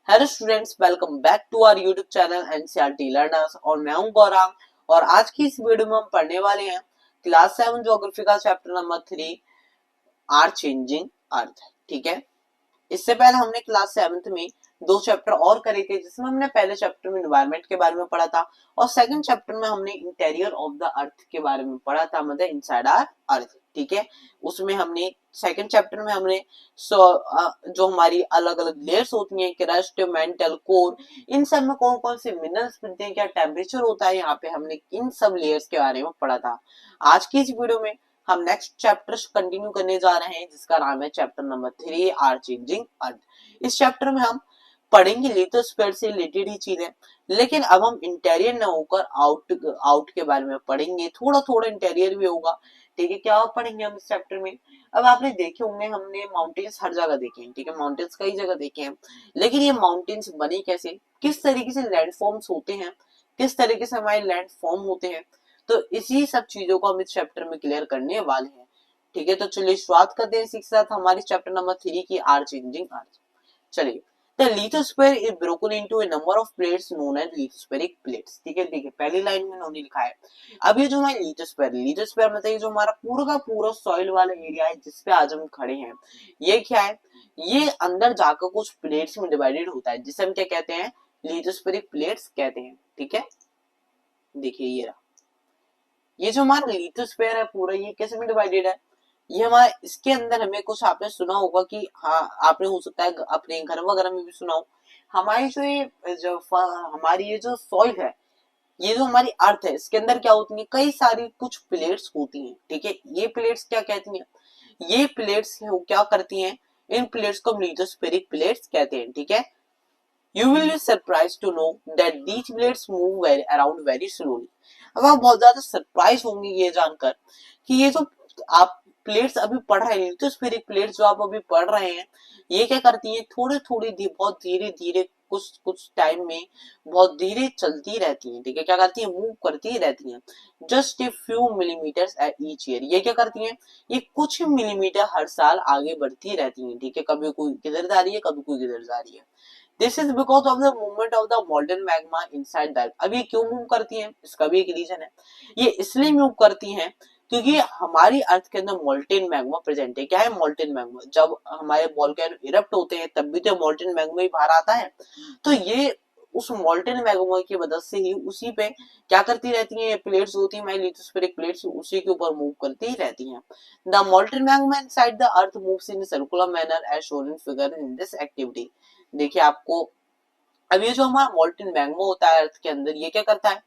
Hello students, welcome back to our YouTube channel NCERT learners और मैं हूं गौरांग। और आज की इस वीडियो में हम पढ़ने वाले हैं क्लास 7 ज्योग्राफी का chapter number 3 are changing earth. ठीक है, इससे पहले हमने क्लास 7th में दो चैप्टर और करे थे, जिसमें हमने पहले चैप्टर में एनवायरनमेंट के बारे में पढ़ा था और सेकंड चैप्टर में हमने इंटीरियर ऑफ द अर्थ के बारे में पढ़ा था, मतलब इनसाइड आवर अर्थ। ठीक है, उसमें हमने सेकंड चैप्टर में हमने जो हमारी अलग अलग लेयर्स होती हैं, क्रस्ट, मेंटल, कोर, इन सब में कौन कौन से मिनरल्स मिलते हैं, क्या टेम्परेचर होता है, यहाँ पे हमने इन सब लेयर्स के बारे में पढ़ा था। आज की इस वीडियो में हम नेक्स्ट चैप्टर कंटिन्यू करने जा रहे हैं, जिसका नाम है chapter number 3 are changing earth. इस चैप्टर में हम पढ़ेंगे लिथोस्फीयर से रिलेटेड ही चीजें, लेकिन अब हम इंटीरियर न होकर आउट के बारे में पढ़ेंगे, थोड़ा थोड़ा इंटीरियर भी होगा। ठीक है, क्या पढ़ेंगे हम इस चैप्टर में? अब आपने देखे होंगे, हमने माउंटेन्स हर जगह देखे हैं। ठीक है, माउंटेन्स कई जगह देखे हैं, लेकिन ये माउंटेन्स बने कैसे, किस तरीके से लैंडफॉर्म्स होते हैं, किस तरीके से हमारे लैंड फॉर्म होते हैं, तो इसी सब चीजों को हम इस चैप्टर में क्लियर करने वाले हैं। ठीक है, तो चलिए शुरुआत करते हैं इसी के साथ हमारी चैप्टर नंबर 3 की आर चेंजिंग अर्थ। चलिए, The lithosphere is broken into a number of plates known as lithospheric plates। ठीक है, देखिए पहली लाइन में उन्होंने लिखा है। अब ये जो हमारी लिथोस्फीयर मतलब ये जो हमारा पूरा का पूरा सॉइल वाला एरिया है जिसपे आज हम खड़े हैं, ये क्या है? ये अंदर जाकर कुछ प्लेट्स में डिवाइडेड होता है, जिसे हम क्या कहते हैं? लिथोस्फेरिक प्लेट्स कहते हैं। ठीक है, देखिए ये रहा, ये जो हमारा लिथोस्फीयर है पूरा, ये कैसे में डिवाइडेड है? ये हमारे इसके अंदर हमें कुछ आपने सुना होगा कि हाँ, आपने हो सकता है अपने घर वगैरह में भी सुना हो। हमारी जो ये हमारी ये जो सॉइल है, ये जो हमारी अर्थ है, इसके अंदर क्या होती है? कई सारी कुछ प्लेट्स होती हैं। ठीक है, ये प्लेट्स क्या कहती हैं? ये प्लेट्स क्या करती हैं? इन प्लेट्स को हम लिथोस्फेरिक प्लेट्स कहते हैं। ठीक है, You will be surprised to know that these blades move around very slowly। अब आप बहुत ज्यादा सरप्राइज होंगे ये जानकर कि ये जो आप प्लेट्स अभी पढ़ रहे हैं, लिथोस्फेरिक प्लेट्स जो आप अभी पढ़ रहे हैं, ये क्या करती हैं? थोड़े थोड़े बहुत धीरे धीरे कुछ कुछ टाइम में बहुत धीरे चलती रहती हैं। ठीक है, क्या करती हैं? मूव करती रहती हैं। Just a few millimetres at each year. ये क्या करती हैं? ये कुछ मिलीमीटर हर साल आगे बढ़ती रहती हैं। ठीक है, कभी कोई किधर जा रही है, कभी कोई किधर जा रही है। This is because of the movement of the मॉल्टन magma inside the अर्थ। अब ये क्यों मूव करती हैं? इसका भी एक रीजन है। ये इसलिए मूव करती हैं क्योंकि हमारी अर्थ के अंदर मॉल्टेन मैग्मा प्रेजेंट है। क्या है मॉल्टेन मैग्मा? जब हमारे वोल्केनो इरप्ट होते हैं तब भी तो मॉल्टेन मैग्मा ही बाहर आता है। तो ये उस मॉल्टेन मैग्मा की वजह से ही उसी पे क्या करती रहती हैं? प्लेट्स होती हैं हमारी लिथोस्फेरिक प्लेट्स, उसी के ऊपर मूव करती रहती हैं। The molten magma inside the earth moves in circular manner as shown in figure in this activity. देखिए आपको, अब ये जो हमारा मॉल्टेन मैग्मा होता है अर्थ के अंदर, ये क्या करता है?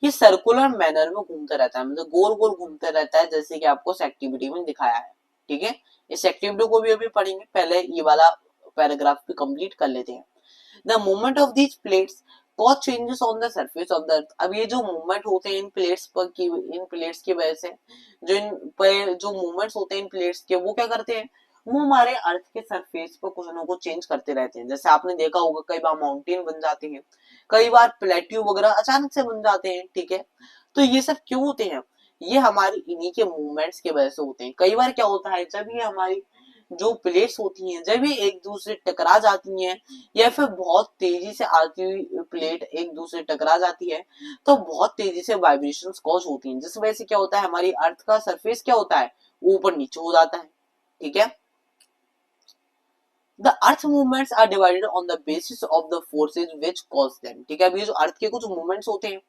ये सर्कुलर मैनर में घूमता रहता है, मतलब गोल गोल घूमता रहता है, जैसे कि आपको इस एक्टिविटी में दिखाया है। ठीक है, इस एक्टिविटी को भी अभी पढ़ेंगे, पहले ये वाला पैराग्राफ भी कंप्लीट कर लेते हैं। The movement of these plates cause changes on the surface of the earth. अब ये जो मूवमेंट होते हैं इन प्लेट्स पर की, इन प्लेट्स की वजह से जो इन पर जो मूवमेंट्स होते हैं इन प्लेट्स के, वो क्या करते हैं? वो हमारे अर्थ के सरफेस पर कुछ ना कुछ चेंज करते रहते हैं। जैसे आपने देखा होगा, कई बार माउंटेन बन जाते हैं, कई बार प्लेट्यू वगैरह अचानक से बन जाते हैं। ठीक है, तो ये सब क्यों होते हैं? ये हमारी इन्हीं के मूवमेंट्स की वजह से होते हैं। कई बार क्या होता है, जब ये हमारी जो प्लेट्स होती हैं, जब ये एक दूसरे टकरा जाती हैं या फिर बहुत तेजी से आती हुई प्लेट एक दूसरे टकरा जाती है, तो बहुत तेजी से वाइब्रेशंस कॉज होती हैं, जिस वजह से क्या होता है? हमारी अर्थ का सरफेस क्या होता है? ऊपर नीचे हो जाता है। ठीक है, The earth movements are divided on the basis of the forces which cause them। ठीक है, अब ये जो अर्थ के कुछ मूवमेंट्स होते हैं,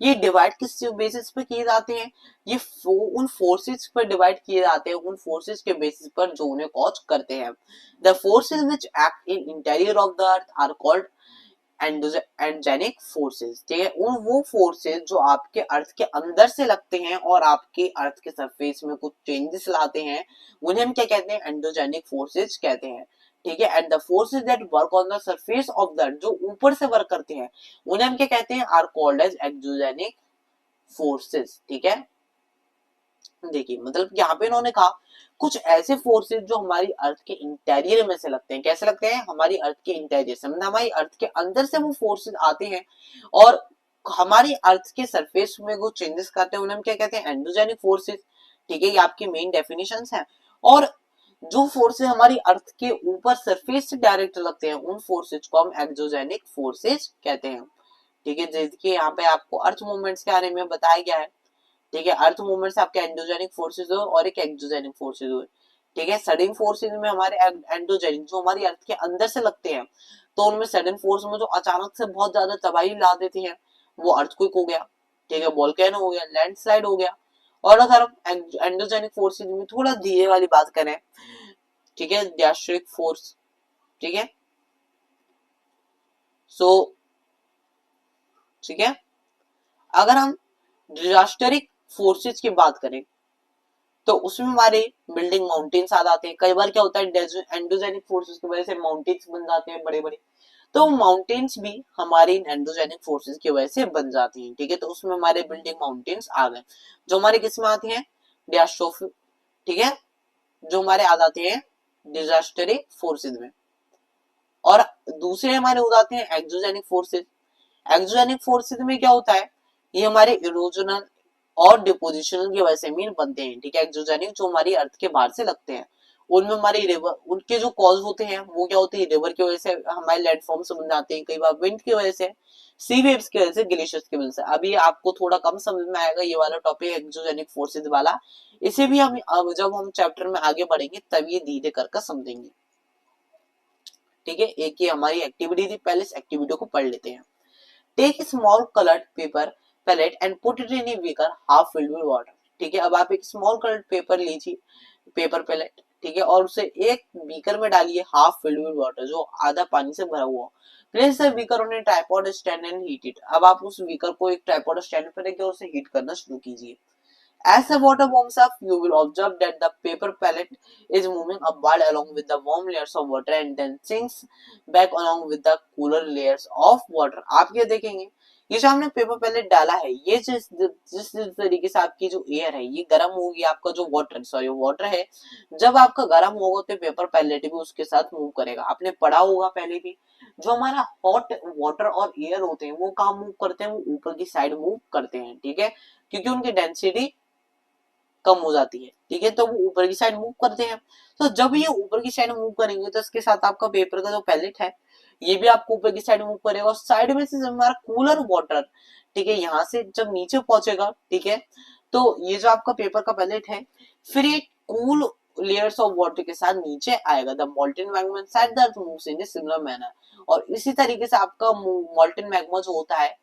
ये डिवाइड किस बेसिस पे किए जाते हैं? ये उन फोर्सेस पर डिवाइड किए जाते हैं, उन फोर्सेस के बेसिस पर जो उन्हें कॉज करते हैं। The forces which act in interior of the earth are called endogenic forces. ठीक है, उन वो फोर्सेस जो आपके अर्थ के अंदर से लगते हैं और आपके अर्थ के सरफेस में कुछ चेंजेस लाते हैं, उन्हें हम क्या कहते हैं? एंडोजेनिक फोर्सेस कहते हैं। ठीक है, and the forces that work on the surface of the, जो ऊपर से वर्क करते हैं, उन्हें हम क्या कहते हैं? Are called as exogenic forces. ठीक है, देखिए मतलब यहाँ पे इन्होंने कहा कुछ ऐसे फोर्सेस जो हमारी अर्थ के इंटीरियर में से लगते हैं। कैसे लगते हैं? हमारी अर्थ के इंटीरियर से, मतलब हमारी अर्थ के अंदर से वो फोर्सेस आते हैं और हमारी अर्थ के सरफेस में वो चेंजेस करते हैं, उन्हें हम क्या कहते हैं? Endogenic forces. ठीक है, ये आपकी मेन डेफिनेशंस हैं। और जो फोर्सेज हमारी अर्थ के ऊपर सरफेस से डायरेक्ट लगते हैं उन फोर्सेज को हम एक्सोजेनिक फोर्सेज कहते हैं। ठीक है, देखिए यहाँ पे आपको अर्थ मूवमेंट्स के बारे में बताया गया है। ठीक है, अर्थ मूवमेंट्स आपके एंडोजेनिक फोर्सेज हो और एक एक्सोजेनिक फोर्सेज हो। ठीक है, सडन फोर्सेज में हमारे एंडोजेनिक जो हमारी अर्थ के अंदर से लगते हैं, तो उनमें सडन फोर्स में जो अचानक से बहुत ज्यादा तबाही ला देते हैं वो अर्थक्वेक हो गया। ठीक है, वोल्केनो हो गया, लैंडस्लाइड हो गया। और अगर हम एंडोजेनिक फोर्सेज में थोड़ा धीरे वाली बात करें, ठीक है, डायस्ट्रिक फोर्स। ठीक है, सो ठीक है, अगर हम डिजास्टरिक फोर्सेज की बात करें तो उसमें हमारे बिल्डिंग माउंटेन्स आ जाते हैं। कई बार क्या होता है एंडोजेनिक फोर्सेस की वजह से माउंटेन्स बन जाते हैं बड़े बड़े, तो माउंटेन्स भी हमारे एंडोजेनिक फोर्सेस की वजह से बन जाती हैं। ठीक है, तो उसमें हमारे बिल्डिंग माउंटेन्स आ गए जो हमारे किस में आते हैं, डिजास्ट्रोफ। ठीक है, जो हमारे आ जाते हैं डिजास्टरिक फोर्सेज में। और दूसरे हमारे हो जाते हैं एक्सोजेनिक फोर्सेज। एक्सोजेनिक फोर्सेज में क्या होता है, ये हमारे इरोजनल और डिपोजिशनल की वजह से मीन बनते हैं। ठीक है, एक्सोजेनिक जो हमारी अर्थ के बाहर से लगते हैं उनमें हमारी रिवर, उनके जो कॉज होते हैं वो क्या होते हैं, रिवर की वजह से हमारे लैंडफॉर्म से बन जाते हैं, कई बार विंड की वजह से, सी वेव्स की वजह से, ग्लेशियर्स की वजह से। अभी आपको थोड़ा कम समझ में आएगा ये वाला टॉपिक एक्सोजेनिक फोर्सेज वाला, इसे भी हम अब जब हम चैप्टर में आगे बढ़ेंगे तब ये धीरे कर समझेंगे। ठीक है, एक ये हमारी एक्टिविटी थी, पहले इस एक्टिविटी को पढ़ लेते हैं। Take small coloured paper pellet and put it in a beaker half filled with water. ठीक है, अब आप एक स्मॉल कलर्ड पेपर लीजिए, पेपर पैलेट। ठीक है, और उसे एक बीकर में डालिए हाफ फिल्ड विद वाटर, जो आधा पानी से भरा हुआ। Place the beaker on A tripod stand and heat it. अब आप उस बीकर को एक ट्राइपॉड स्टैंड पर रखिए और उसे हीट करना शुरू कीजिए। As the water warms up, you will observe that the paper pellet is moving upward along with the warm layers of water and then sinks back along with the cooler layers of water. आप ये देखेंगे, ये जो हमने paper palette डाला है, ये जिस तरीके से आपकी जो एयर है ये गर्म होगी, आपका जो वाटर है, जब आपका गर्म होगा तो पेपर पैलेट भी उसके साथ मूव करेगा। आपने पढ़ा होगा पहले भी, जो हमारा हॉट वाटर और एयर होते हैं वो कहाँ मूव करते हैं, वो ऊपर की साइड मूव करते हैं। ठीक है, क्योंकि उनकी डेंसिटी कम हो जाती है। ठीक है, तो वो ऊपर की साइड मूव करते हैं। तो जब ये ऊपर की साइड मूव करेंगे तो इसके साथ आपका पेपर का जो पैलेट है ये भी आपको ऊपर की साइड मूव करेगा, और साइड में से जब हमारा कूलर वाटर, ठीक है, यहाँ से जब नीचे पहुंचेगा, ठीक है, तो ये जो आपका पेपर का पैलेट है फिर ये कूल लेयर्स ऑफ वाटर के साथ नीचे आएगा। The molten magma inside the earth moves in a similar manner. और इसी तरीके से आपका मोल्टेन मैग्मा जो होता है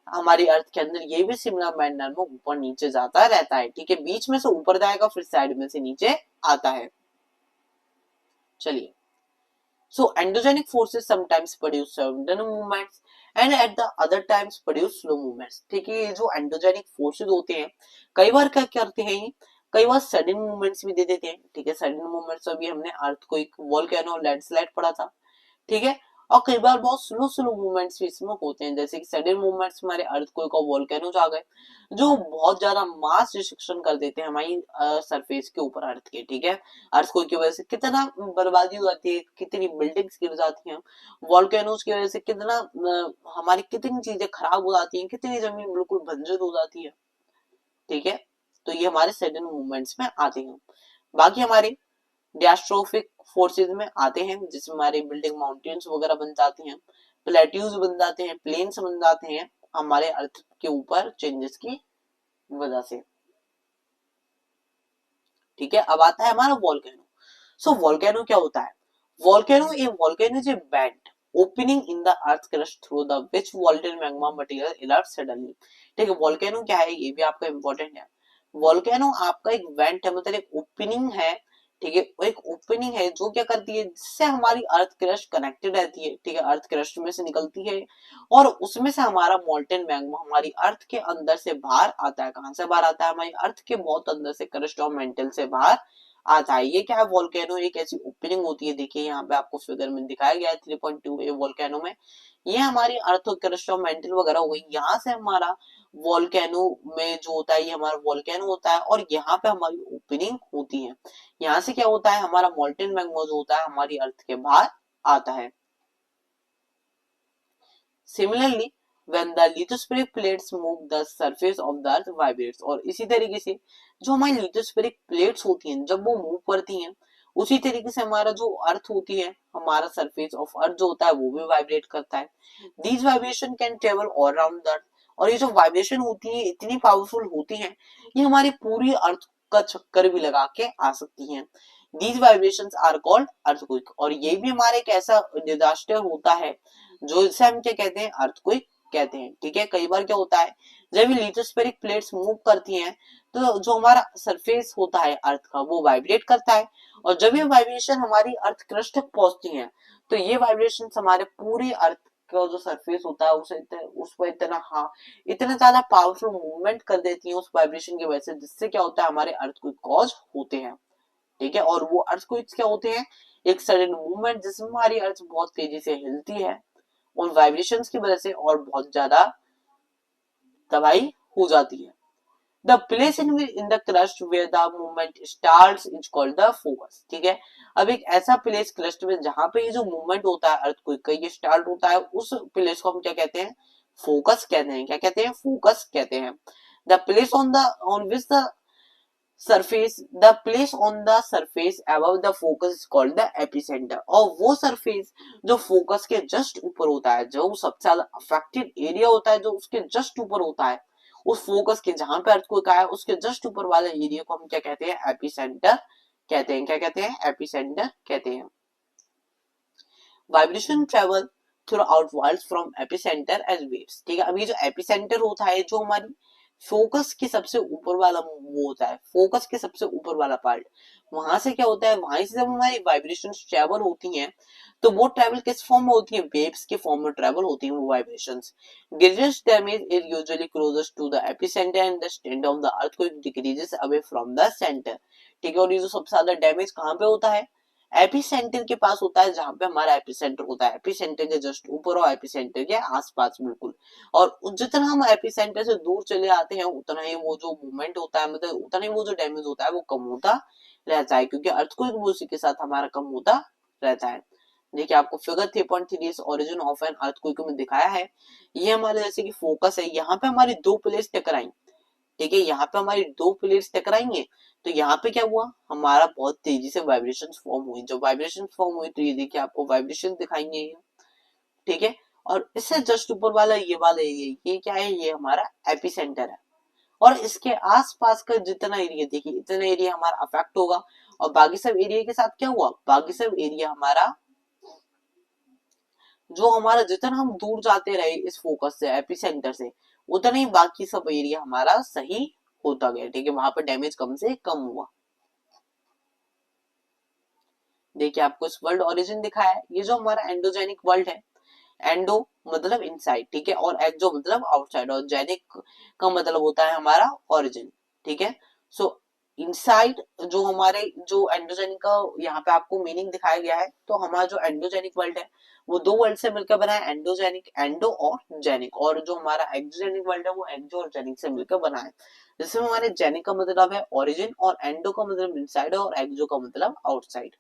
हमारी अर्थ के अंदर, ये भी सिमिलर मैनर में ऊपर नीचे जाता रहता है। ठीक है, बीच में से ऊपर जाएगा फिर साइड में से नीचे आता है। चलिए, so endogenic forces sometimes produce sudden movements and at the other times produce slow movements. ठीक है, ये जो एंडोजेनिक फोर्सेस होते हैं कई बार क्या करते हैं, कई बार सडन मूवमेंट्स भी दे देते हैं। ठीक है, सडन मूवमेंट्स अभी हमने अर्थ को एक वोल्केनो लैंडस्लाइड पढ़ा था। ठीक है, और कई बार बहुत स्लो स्लो मूवमेंट्स भी इसमें होते हैं, जैसे कि सडन मूवमेंट्स हमारे अर्थक्वेक और वोल्केनोज आ गए जो बहुत ज्यादा मास डिस्ट्रक्शन कर देते हैं हमारी सरफेस के ऊपर अर्थ के। ठीक है, अर्थक्वेक की वजह से कितना बर्बादी हो जाती है, कितनी बिल्डिंग्स गिर जाती हैं, वोल्केनोज की वजह से कितना हमारी कितनी चीजें खराब हो जाती हैं, कितनी जमीन बिल्कुल बंजर हो जाती है। ठीक है, तो ये हमारे सडन मूवमेंट्स में आते हैं। बाकी हमारे डियास्ट्रोफिक फोर्सेज में आते हैं जिसमें हमारे बिल्डिंग माउंटेन्स वगैरह बन जाती हैं, प्लेट्यूज बन जाते हैं, प्लेन्स बन जाते हैं हमारे अर्थ के ऊपर चेंजेस की वजह से। ठीक है, अब आता है हमारा वोल्केनो। सो वोल्केनो क्या होता है, volcano is a vent opening in the earth crust through the which molten magma material erupts suddenly. ठीक है, वोल्केनो क्या है ये भी आपका इंपॉर्टेंट है। वोल्केनो आपका एक वेंट है, मतलब एक ओपनिंग है। ठीक है, एक ओपनिंग है जो क्या करती है, जिससे हमारी अर्थ क्रस्ट कनेक्टेड रहती है। ठीक है, अर्थ क्रस्ट में से निकलती है और उसमें से हमारा मोल्टेन मैग्मा हमारी अर्थ के अंदर से बाहर आता है। कहां से बाहर आता है, हमारी अर्थ के बहुत अंदर से, क्रस्ट और मेंटल से बाहर आता है। ये क्या है, वोल्केनो एक ऐसी ओपनिंग होती है, देखिए यहाँ पे आपको फिगर में दिखाया गया है 3.2 ए वोल्केनो में। ये हमारी अर्थ और क्रस्ट और मेंटल वगैरह हो गई, यहाँ से हमारा वोल्केनो में जो होता है ये हमारा वोल्केनो होता है और यहाँ पे हमारी ओपनिंग होती है। यहाँ से क्या होता है, हमारा मोल्टेन मैग्मा जो होता है हमारी अर्थ के बाहर आता है। Similarly, when the lithospheric plates move, the surface of the earth vibrates। और इसी तरीके से जो हमारी लिथोस्फेरिक प्लेट्स होती हैं जब वो मूव करती हैं उसी तरीके से हमारा जो अर्थ होती है, हमारा सरफेस ऑफ अर्थ जो होता है वो भी वाइब्रेट करता है। These vibration can travel all around the earth, और ये जो वाइब्रेशन होती है इतनी पावरफुल होती है, ये हमारी पूरी अर्थ का चक्कर भी लगा के आ सकती हैं। These vibrations are called earthquake, और ये भी हमारे एक ऐसा डिजास्टर होता है जो इसे हम क्या कहते हैं, अर्थक्वेक कहते हैं। ठीक है, कई बार क्या होता है, जब ये लिथोस्फेरिक प्लेट्स मूव करती हैं तो जो हमारा सरफेस होता है अर्थ का वो वाइब्रेट करता है, और जब ये वाइब्रेशन हमारी अर्थ क्रस्ट तक पहुंचती हैं तो ये वाइब्रेशन हमारे पूरे अर्थ का जो सरफेस होता है उस पर इतना, हाँ, इतना ज्यादा पावरफुल मूवमेंट कर देती है उस वाइब्रेशन की वजह से, जिससे क्या होता है, हमारे अर्थ को कॉज होते हैं। ठीक है, और वो अर्थ को क्या होते हैं, एक सडन मूवमेंट जिसमें हमारी अर्थ बहुत तेजी से हिलती है उन वाइब्रेशंस की वजह से, और बहुत ज्यादा तबाही हो जाती है। The place in the crust where the movement starts is called the focus. ठीक है, अब एक ऐसा प्लेस क्रस्ट में जहां पे ये जो मूवमेंट होता है अर्थक्वेक का, ये स्टार्ट होता है, उस प्लेस को हम क्या कहते हैं, फोकस कहते हैं। क्या कहते हैं, फोकस कहते हैं। The place on which the surface the place on the surface above the focus is called the epicentre, और वो सरफेस जो फोकस के जस्ट ऊपर होता है, जो सबसे ज्यादा अफेक्टेड एरिया होता है, जो उसके जस्ट ऊपर होता है, उस फोकस के जहां पे अर्थक्वेक आया उसके जस्ट ऊपर वाले एरिया को हम क्या कहते हैं, एपिसेंटर कहते हैं। क्या कहते हैं, एपिसेंटर कहते हैं। Vibration travel throughout world from epicentre as waves. ठीक है, अभी जो एपिसेंटर होता है, जो हमारी फोकस के सबसे ऊपर वाला वो होता है, फोकस के सबसे ऊपर वाला पार्ट, वहां से क्या होता है, वहां से जब हमारी वाइब्रेशन ट्रेवल होती हैं तो वो ट्रेवल किस फॉर्म में होती है, वेव्स के फॉर्म में ट्रेवल होती है वो vibrations. Greatest damage is usually closest to the epicentre and the stand of the earthquake decreases away from the centre. ठीक है, और ये जो सबसे ज्यादा डैमेज कहां पे होता है, एपिसेंटर के पास होता है, जहां पे हमारा एपिसेंटर होता है, एपिसेंटर के जस्ट ऊपर और एपिसेंटर के आसपास बिल्कुल। और जितना हम एपिसेंटर से दूर चले आते हैं उतना ही वो जो मूवमेंट होता है, मतलब उतना ही वो जो डैमेज होता है वो कम होता रहता है, क्योंकि अर्थक्वेक भी उसी के साथ हमारा कम होता रहता है। देखिए, आपको figure 3.3 origin of an earthquake में दिखाया है। ये हमारे जैसे कि फोकस है, यहाँ पे हमारी दो प्लेट्स टकराई। ठीक है, यहाँ पे हमारी दो प्लेट्स टकराएंगे तो यहाँ पे क्या हुआ, हमारा बहुत तेजी से वाइब्रेशन फॉर्म हुई। जब वाइब्रेशन फॉर्म हुई तो ये देखिए आपको वाइब्रेशन दिखाएंगे। ठीक है, और इससे जस्ट ऊपर वाला ये वाला एरिया, ये क्या है, ये हमारा एपिसेंटर है, और इसके आसपास का जितना एरिया देखिए, इतना एरिया हमारा अफेक्ट होगा, और बाकी सब एरिया के साथ क्या हुआ, बाकी सब एरिया हमारा, जो हमारा जितना हम दूर जाते रहे इस फोकस से, एपिसेंटर से, उतना ही बाकी सब एरिया हमारा सही होता गया। ठीक है, वहां पर डैमेज कम से कम हुआ। देखिए, आपको इस वर्ल्ड ओरिजिन दिखाया है, ये जो हमारा एंडोजेनिक वर्ल्ड है, एंडो मतलब इनसाइड, ठीक है, और एक्सो मतलब आउटसाइड, और जेनिक का मतलब होता है हमारा ओरिजिन। ठीक है, सो इनसाइड जो हमारे जो एंडोजेनिक का यहाँ पे आपको मीनिंग दिखाया गया है, तो हमारा जो एंडोजेनिक वर्ल्ड है वो दो वर्ल्ड से मिलकर बना है, एंडोजेनिक, एंडो और जेनिक, और जो हमारा एक्सोजेनिक वर्ल्ड है वो एक्सो और जेनिक से मिलकर बना है, जिसमें हमारे जेनिक का मतलब है ओरिजिन, और एंडो का मतलब इनसाइड, और एक्सो का मतलब आउटसाइड।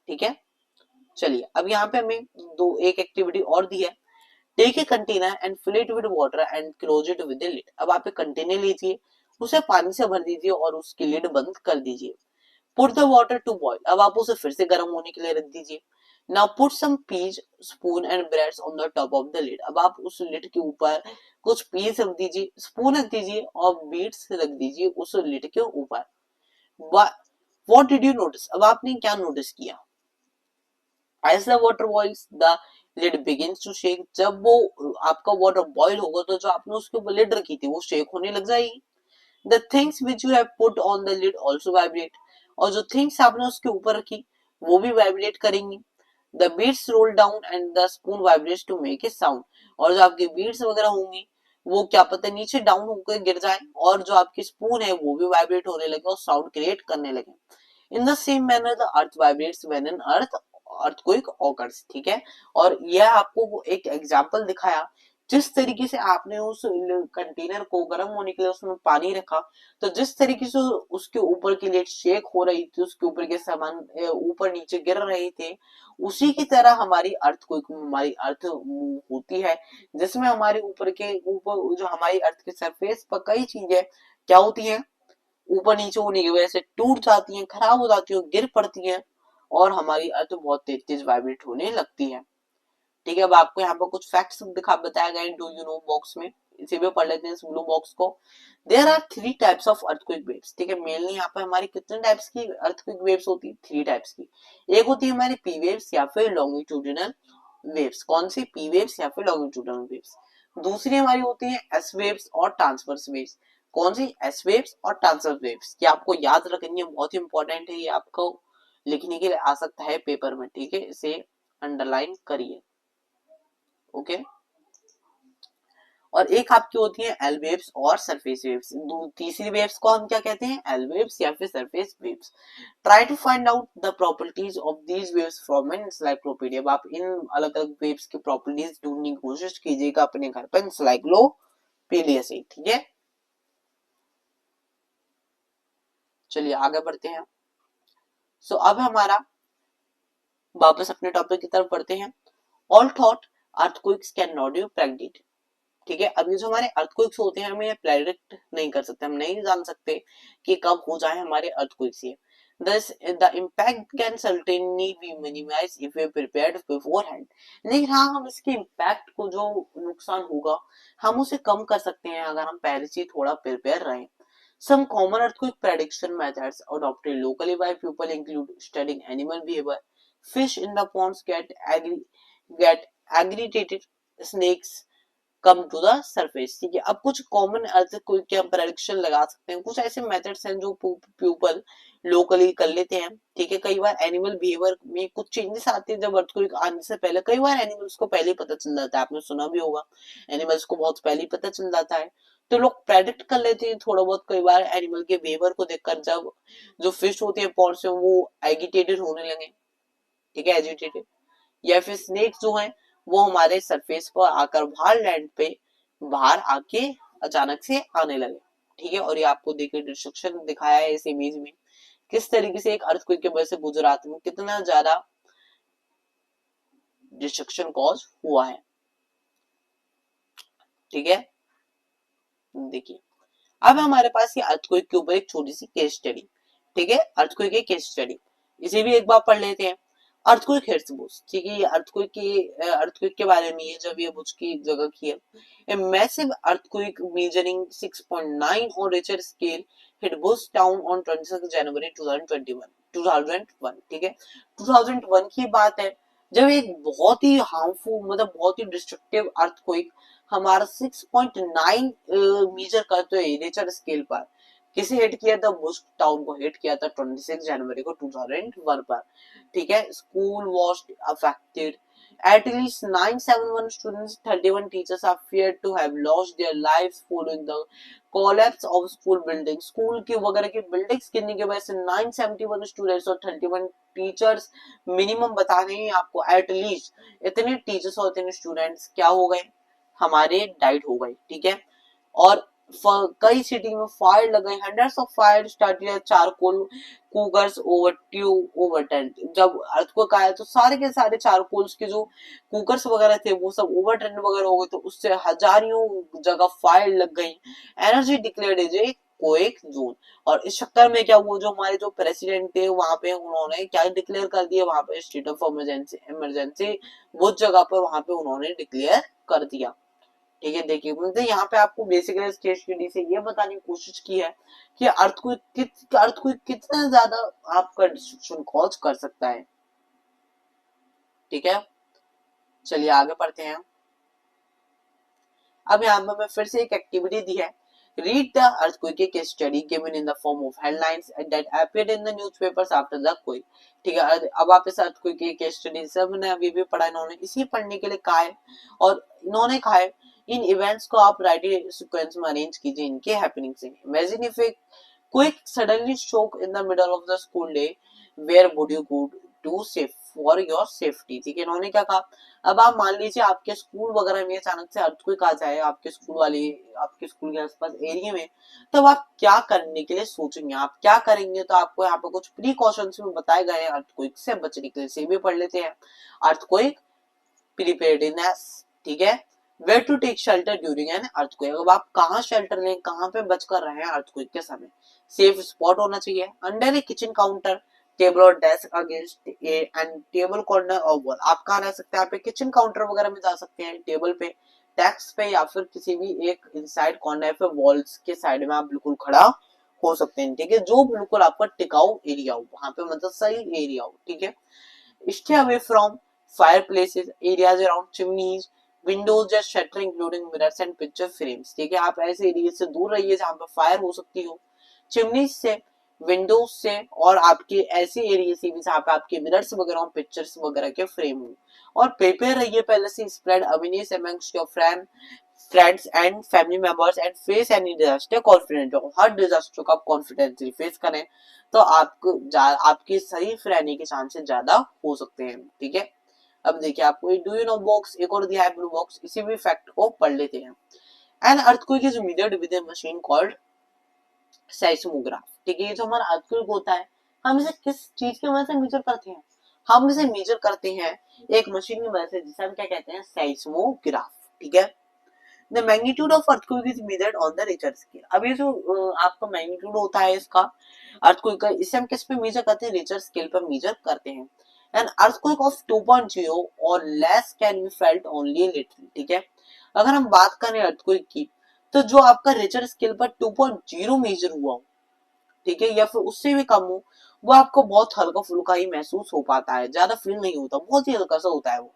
ठीक है, चलिए अब यहाँ पे हमें दो एक एक्टिविटी और दी है। Take a container and fill it with water and close it with the lid. अब आप एक कंटेनर लीजिए, उसे पानी से भर दीजिए और उसकी लिड बंद कर दीजिए। Put the water to boil, अब आप उसे फिर से गर्म होने के लिए रख दीजिए। Now put some peas, spoon and breads on the top of the lid, अब आप उस लिड के ऊपर कुछ पीस रख दीजिए, स्पून रख दीजिए, और बीट्स रख दीजिए उस लिड के ऊपर। व्हाट डिड यू नोटिस, अब आपने क्या नोटिस किया, as the water boils the lid begins to shake, जब वो आपका वाटर बॉईल होगा तो जो आपने उसके ऊपर लिड रखी थी वो शेक होने लग जाएगी। the things which you have put on the lid also vibrate, और जो थिंग्स आपने उसके ऊपर रखी वो भी वाइब्रेट करेंगी। the beads roll down and the spoon vibrates to make a sound, और जो आपकी बीड्स वगैरह होंगी वो क्या पता नीचे डाउन होकर गिर जाए, और जो आपकी स्पून है वो भी वाइब्रेट होने लगे और साउंड क्रिएट करने लगे। In the same manner the earth vibrates when an earthquake occurs. ठीक है, और यह आपको एक एग्जांपल दिखाया, जिस तरीके से आपने उस कंटेनर को गर्म होने के लिए उसमें पानी रखा, तो जिस तरीके से उसके ऊपर की लेट शेक हो रही थी, उसके ऊपर के सामान ऊपर नीचे गिर रहे थे, उसी की तरह हमारी हमारी अर्थ होती है, जिसमें हमारे ऊपर जो हमारी अर्थ के सरफेस पर कई चीजें क्या होती हैं, ऊपर नीचे होने की वजह से टूट जाती हैं, खराब हो जाती हैं, गिर पड़ती हैं और हमारी अर्थ बहुत तेज तेज वाइब्रेट होने लगती है। ठीक है, अब आपको यहाँ पर कुछ फैक्ट्स दिखा बताया गया डू यू नो बॉक्स में, इसे भी पढ़ लेते हैं इस ब्लू बॉक्स को। There are 3 types of earthquake waves. ठीक है, मेनली यहाँ पर हमारी कितने टाइप्स की अर्थक्वेक वेव्स होती है? 3 टाइप्स की। एक होती है हमारी पी वेव्स या फिर लॉन्गिट्यूडिनल वेव्स। कौन सी? पी वेव्स या फिर लॉन्गिट्यूडिनल वेव्स। दूसरी हमारी होती है एस वेव्स और ट्रांसवर्स वेव्स। कौन सी? एस वेव्स और ट्रांसवर्स वेव्स। ये आपको याद रखनी है, बहुत इंपॉर्टेंट है, ये आपको लिखने के लिए आ सकता है पेपर में। ठीक है, इसे अंडरलाइन करिए। ओके, और एक आपकी होती है एल वेव्स और सरफेस वेव्स। तीसरी वेव्स को हम क्या कहते हैं? एल वेव्स या फिर surface waves. Try to find out the properties of these waves from an encyclopaedia. आप इन अलग अलग वेव्स की प्रॉपर्टीज ढूंढने की कोशिश कीजिएगा अपने घर पर एनसाइक्लोपीडिया से। ठीक है, चलिए आगे बढ़ते हैं। अब हमारा वापस अपने टॉपिक की तरफ बढ़ते हैं। All thought earthquakes can not be predicted. ठीक है, अब ये जो हमारे अर्थक्वेक्स होते हैं हमें प्रेडिक्ट नहीं कर सकते, हम नहीं जान सकते कि कब हो जाए हमारे अर्थक्वेक्स। ये Thus, the impact can certainly be minimized if we prepared beforehand. लेकिन हाँ, हम इसके इम्पैक्ट को, जो नुकसान होगा, हम उसे कम कर सकते हैं अगर हम पहले से थोड़ा प्रिपेयर रहें। Some common earthquake prediction methods adopted locally by people include studying animal behavior. Fish in the ponds get aggravated. Snakes come to the surface. ठीक है, अब कुछ कॉमन अर्थक्वेक के हम प्रेडिक्शन लगा सकते हैं। कुछ ऐसे मेथड्स हैं जो पीपल लोकली कर लेते हैं। ठीक है, कई बार एनिमल बिहेवियर में कुछ चेंजेस आते हैं जब अर्थक्वेक आने से पहले। कई बार एनिमल्स को पहले ही पता चल जाता है, आपने सुना भी होगा, एनिमल्स को बहुत पहले ही पता चल जाता है, तो लोग प्रेडिक्ट कर लेते हैं थोड़ा बहुत। कई बार एनिमल के बिहेवियर को देखकर जब जो फिश होते हैं पॉन्ड से वो एगिटेटेड होने लगे, ठीक है, एजिटेटेड, या फिर स्नेक्स जो हैं वो हमारे सरफेस पर आकर बाहर आके अचानक से आने लगे। ठीक है, और ये आपको देखिए डिस्ट्रक्शन दिखाया है इस इमेज में, किस तरीके से एक अर्थक्वेक की वजह से गुजरात में कितना ज्यादा डिस्ट्रक्शन कॉज हुआ है। ठीक है, देखिए अब हमारे पास ये अर्थक्वेक के ऊपर एक छोटी सी केस स्टडी। ठीक है, अर्थक्वेक की केस स्टडी, इसे भी एक बार पढ़ लेते हैं। अर्थक्वेक हिट्सबुश। ठीक है, ये अर्थक्वेक के बारे में है जब ये बुश की जगह की है। A massive earthquake measuring 6.9 on Richter scale hit Bush town on 26 जनवरी 2001। ठीक है, 2001 की बात है जब एक बहुत ही हार्मफुल, मतलब बहुत ही डिस्ट्रक्टिव अर्थक्वेक हमारा 6.9 मेजर करते हुए रिचर स्केल पर किसे हिट किया था? बुश टाउन को हिट किया था 26 जनवरी को 2001 पर। ठीक है, school was affected, at least 971 students, 31 teachers are feared to have lost their lives following the collapse of school buildings. School की वगैरह की बिल्डिंग्स गिरने की वजह से 971 स्टूडेंट्स और 31 टीचर्स, मिनिमम बता रहे हैं आपको, एटलीस्ट इतने टीचर्स और इतने स्टूडेंट्स क्या हो गए? हमारे डाइट हो गए। ठीक है, और कई सिटी में फायर लग गई, hundreds of fire started, charcoal cookers over tent. जब अर्थक्वेक आया तो सारे के सारे चारकोल्स के जो कुकर्स वगैरह थे वो सब ओवर टेंट वगैरह हो गए, तो उससे हजारों जगह फायर लग गई। Energy declared as a quake zone. और इस चक्कर में क्या हुआ, जो हमारे जो प्रेसिडेंट थे वहां पे उन्होंने क्या डिक्लेयर कर दिया, वहां पे स्टेट ऑफ इमरजेंसी वो जगह पर वहां पे उन्होंने डिक्लेयर कर दिया। ठीक है, देखिए मतलब यहाँ पे आपको बेसिकली केस स्टडी से ये बताने की कोशिश की है कि अर्थक्वेक कितना ज्यादा आपका डिस्ट्रक्शन कॉज कर सकता है। ठीक है, चलिए आगे पढ़ते हैं। अब यहाँ पे मैं फिर से एक एक्टिविटी दी है, read the earthquake case study given in the form of headlines that appeared in the newspapers after the quake. ठीक है, अब आप इस अर्थक्वेक की केस स्टडी सब ने अभी भी पढ़ा, इन्होंने इसी पढ़ने के लिए कहा है, और इन्होंने कहा है इन इवेंट्स को आप राइटिंग सीक्वेंस में अरेंज कीजिए इनके हैपनिंग से। Imagine if a quick suddenly shook in the middle of the school day, where would you go to safe for your safety. ठीक है, इन्होंने क्या कहा, अब आप मान लीजिए आपके स्कूल वगैरह में अचानक से अर्थक्वेक आ जाए आपके स्कूल के आसपास एरिया में, तब आप क्या करने के लिए सोचेंगे, आप क्या करेंगे? तो आपको यहाँ पे कुछ प्रिकॉशंस में बताए गए हैं अर्थक्वेक से बचने के लिए, से भी पढ़ लेते हैं। Earthquake preparedness. ठीक है, where to take shelter during an earthquake, अब आप कहाँ शेल्टर लें, कहाँ पे बचकर रहें अर्थक्वेक के समय। सेफ स्पॉट होना चाहिए, अंडर ए किचन काउंटर, टेबल और desk against A and table corner और वॉल, आप कहाँ रह सकते हैं, आप किचन काउंटर वगैरह में जा सकते हैं, टेबल पे, डेस्क पे, या फिर किसी भी एक इनसाइड कॉर्नर पे वॉल्स के साइड में आप बिल्कुल खड़ा हो सकते हैं, ठीक है, जो बिल्कुल आपका टिकाऊ एरिया हो, वहां पे मतलब सही एरिया हो, ठीक है। Stay away from fireplaces, areas around chimneys, windows या shutter including mirrors and picture frames, ठीक है, आप ऐसे एरिया से दूर रहिए जहां पर फायर हो सकती हो, चिमनीज से, विंडोज से, और आपके ऐसे एरिया से भी जहां पे आपके मिरर्स वगैरह पिक्चर्स वगैरह के फ्रेम हो, और प्रिपेयर रहिए पहले से, spread awareness amongst your friends and family members and face any disaster confident हो, हर डिजास्टर को आप कॉन्फिडेंटली फेस करें, तो आपको आपके सेफ रहने के चांसेस ज्यादा हो सकते हैं, ठीक है। अब देखिए आपको डू यू नो बॉक्स, एक और दिया है ब्लू बॉक्स, इसी भी फैक्ट को पढ़ लेते हैं। An earthquake is measured with a machine called seismograph, ठीक है, ये जो हमारा अर्थक्वेक होता है, हम इसे किस चीज की मदद से मेजर करते हैं, हम इसे मेजर करते हैं एक मशीन की मदद से, जिसे हम क्या कहते हैं, सेismograph, ठीक है। The magnitude of earthquake is measured on the Richter scale, अब ये जो आपका मैग्नीट्यूड होता है इसका अर्थक्वेक का, इसे हम किस पे मेजर करते हैं, रिचर स्केल पर मेजर करते हैं। एन अर्थक्वेक ऑफ 2.0 और less can be felt only little, ठीक है, अगर हम बात करें अर्थक्वेक की, तो जो आपका रिचर स्केल पर 2.0 मेजर हुआ हो, ठीक है, या फिर उससे भी कम हो, वो आपको बहुत हल्का फुल्का ही महसूस हो पाता है, ज्यादा फील नहीं होता, बहुत ही हल्का सा होता है वो।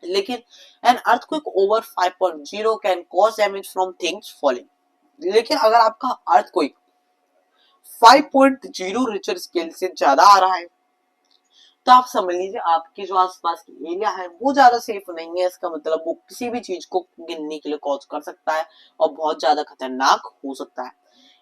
लेकिन an earthquake over 5.0 can cause damage from things falling, लेकिन अगर आपका अर्थक्वेक 5.0 रिचर स्केल से ज्यादा आ रहा है, तो आप समझ लीजिए आपके जो आसपास की एरिया है वो ज्यादा सेफ नहीं है, इसका मतलब वो किसी भी चीज को गिनने के लिए कॉज कर सकता है और बहुत ज्यादा खतरनाक हो सकता है।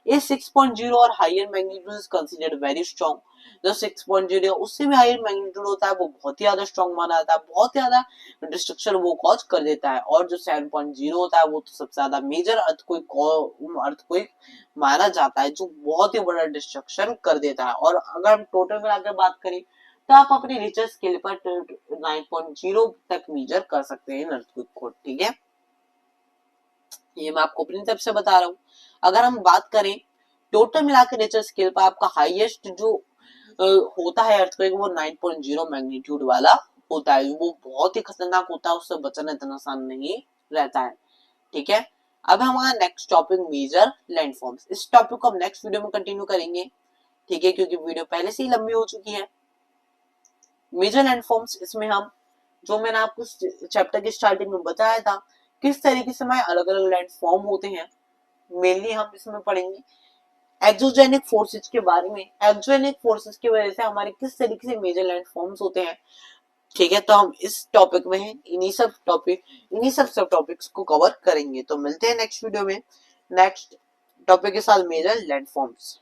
ये 6.0 और higher magnitude is considered very strong, जो 6.0 उससे भी हायर मैग्नीट्यूड होता है वो बहुत ही ज्यादा स्ट्रॉन्ग माना जाता है, बहुत ज्यादा डिस्ट्रक्शन वो कॉज कर देता है, और जो 7.0 होता है वो तो सबसे ज्यादा मेजर अर्थक्वेक माना जाता है, जो बहुत ही बड़ा डिस्ट्रक्शन कर देता है। और अगर हम टोटल मिलाकर बात करें, तो आप अपने रिचर स्केल पर 9.0 तक मेजर कर सकते हैं अर्थक्वेक को, ठीक है, ये मैं आपको अपनी तरफ से बता रहा हूँ। अगर हम बात करें टोटल मिलाकर रिचर स्केल पर, आपका हाईएस्ट जो होता है अर्थक्वेक वो 9.0 मैग्नीट्यूड वाला होता है, वो बहुत ही खतरनाक होता है, उससे बचना इतना आसान नहीं रहता है, ठीक है। अब हमारा नेक्स्ट टॉपिक मेजर लैंडफॉर्म्स, इस टॉपिक को हम नेक्स्ट वीडियो में कंटिन्यू करेंगे, ठीक है, क्योंकि वीडियो पहले से ही लंबी हो चुकी है। मेजर लैंडफॉर्म्स, इसमें हम, जो मैंने आपको चैप्टर की स्टार्टिंग में बताया था, किस तरीके से हमारे अलग अलग लैंडफॉर्म होते हैं, मेनली हम इसमें पढ़ेंगे एक्सोजेनिक फोर्सेज के बारे में, एक्सोजेनिक फोर्सेज की वजह से हमारे किस तरीके से मेजर लैंडफॉर्म्स होते हैं, ठीक है, तो हम इस टॉपिक में इन्हीं सब टॉपिक्स को कवर करेंगे। तो मिलते हैं नेक्स्ट वीडियो में नेक्स्ट टॉपिक के साथ, मेजर लैंडफॉर्म्स।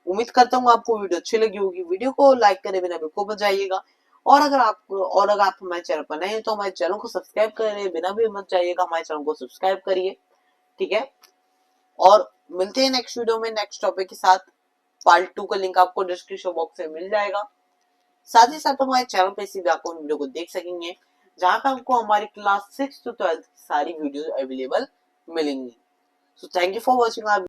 उम्मीद करता हूँ आपको वीडियो अच्छी लगी होगी, वीडियो को लाइक करे बिना बिल्कुल मत जाइएगा, और अगर आप हमारे चैनल पर नए हैं तो हमारे चैनल को सब्सक्राइब करे बिना भी मत जाइएगा, हमारे चैनल को सब्सक्राइब करिए, ठीक है। और मिलते हैं नेक्स्ट वीडियो में नेक्स्ट टॉपिक के साथ, पार्ट 2 का लिंक आपको डिस्क्रिप्शन बॉक्स में मिल जाएगा, साथ ही साथ हमारे चैनल पे इसी आप वीडियो को देख सकेंगे, जहां पे आपको हमारी क्लास 6 to 12 की सारी वीडियो अवेलेबल मिलेंगी। So thank you for watching our